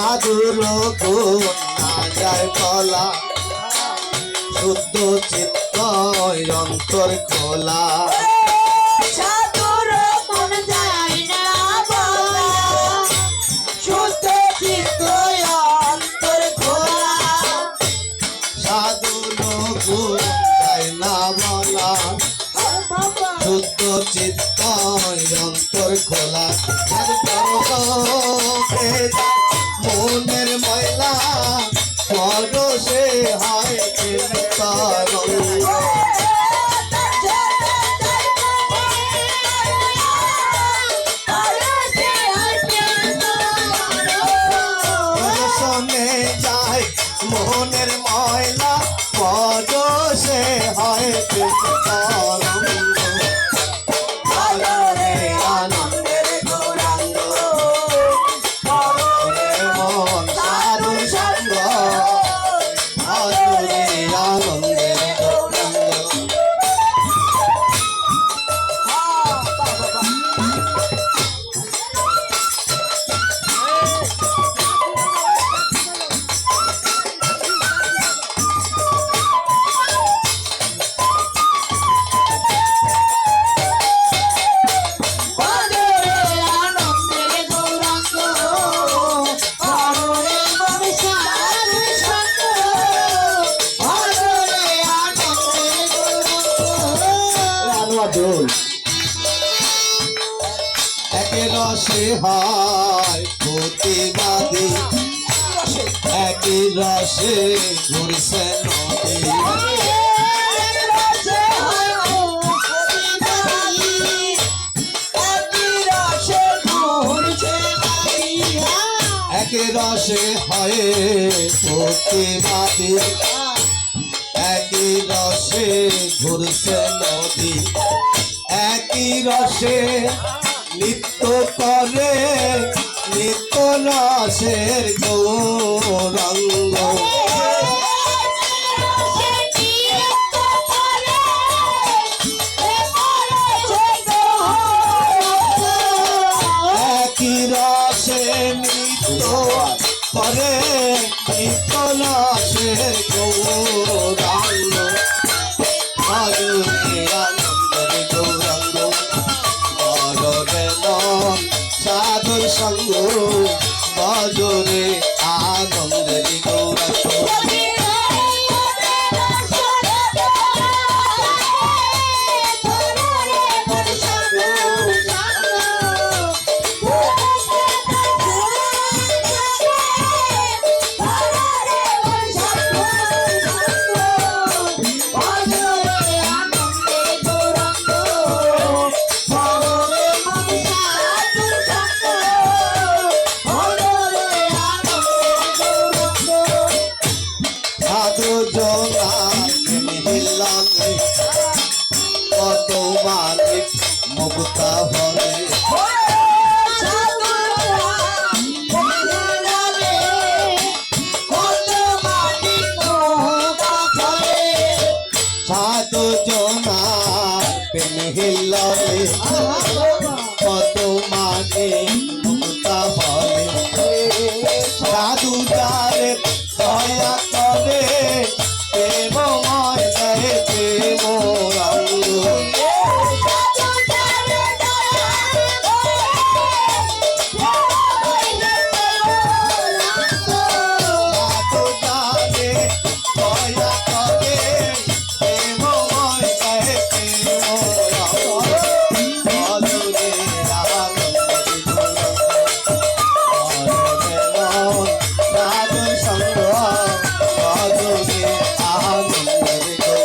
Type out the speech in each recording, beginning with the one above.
সাধুর গুণ না যায় বলা, শুদ্ধ চিত্ত অন্তর খোলা। সাধুর গুণ যায় না বলা, শুদ্ধ চিত্ত অন্তর খোলা। সাধুর গুণ যায় না বলা, শুদ্ধ চিত্ত অন্তর খোলা। মনের ময়লা পরশে হয় তরঙ্গ, দর্শনে যায় মোহনের ময়লা পরশে হয় তরঙ্গ। আনন্দে আনন্দের গৌরাঙ্গ, মনে মন সাধু সঙ্গ, আনন্দে আনন্দের গৌরাঙ্গ। একে রসে হয় প্রতিবাদী, একই রসে ঘুরছে নদী। একে রসে হয় প্রতিবাদী, একই রসে ঘুরছে নদী। একই রসে নিত্য করে নিত্য রসের গৌরাঙ্গ। একই রসে নিত্য করে নিত্য রসের গৌরাঙ্গ। আনন্দে আনন্দের গৌরাঙ্গ, বররে মন সাধুর সঙ্গ, বজরে আনন্দের গৌরাঙ্গ। সাধু জোনা মিলনে কত মালিক মুক্তা বলে, সাধু জোনা মিলনে কত মালিক মুক্তা বলে। সাধু যারে দয়া করে প্রেমময় দেয় প্রেম রঙ্গ। সাধু যারে দয়া করে প্রেমময় দেয় প্রেম রঙ্গ। বজরে আনন্দের গৌরাঙ্গ, বররে মন সাধুর সঙ্গ, বজরে আনন্দের গৌরাঙ্গ।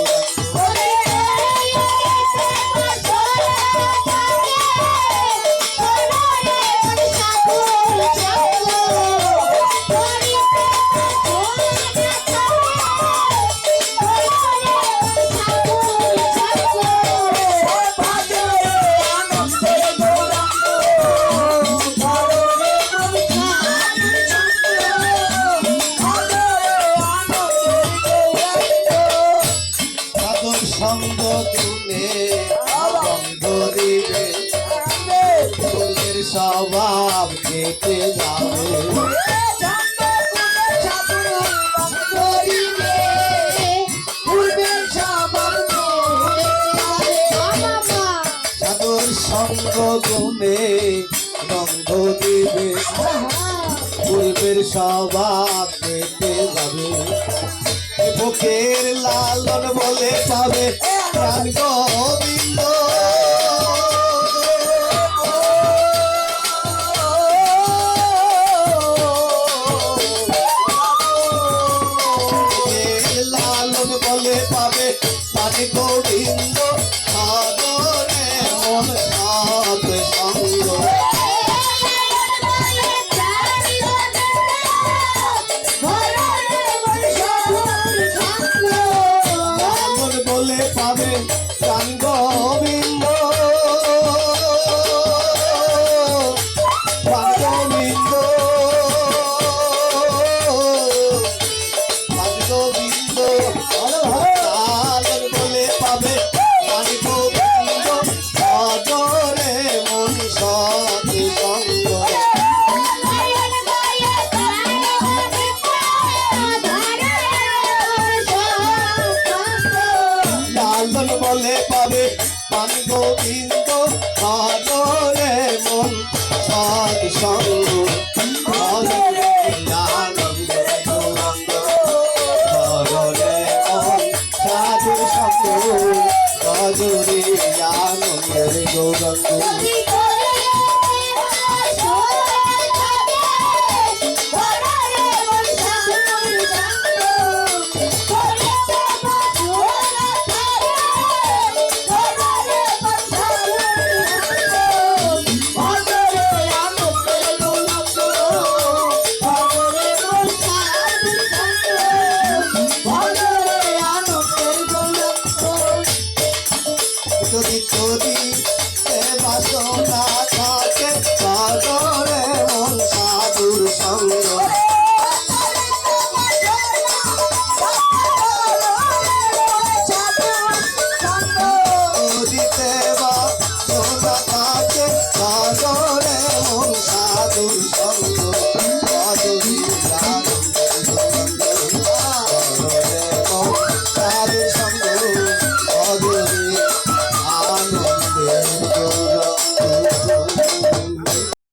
সাধুর সঙ্গ তুলে ধরিবে, ফুলের স্বভাব কেটে যাবে। রূপের স্বভাব পেতে যাবে বুকের লালন বলে পাবে প্রাণ গোবিন্দ বুকের লালন বলে পাবে প্রাণ গোবিন্দ সাধনে মন সাধ সঙ্গ লালন বলে পাবে প্রাণ গোবিন্দ প্রাণ গোবিন্দ প্রাণ গোবিন্দ লালন বলে পাবে প্রাণ গোবিন্দ সাধনে মন সাধ সঙ্গ লালন বলে পাবে প্রাণ গোবিন্দ সাধনে মন সাধ সঙ্গ আনন্দের গৌরাঙ্গ ধরনে মন সাধু সঙ্গ ভজরে আনন্দের গৌরাঙ্গ যদি যদি এ বাসনা থাকে সাগরে মন সাধুর সঙ্গ নদীতে বাসনা থাকে সাগরে মন সাধুর সঙ্গ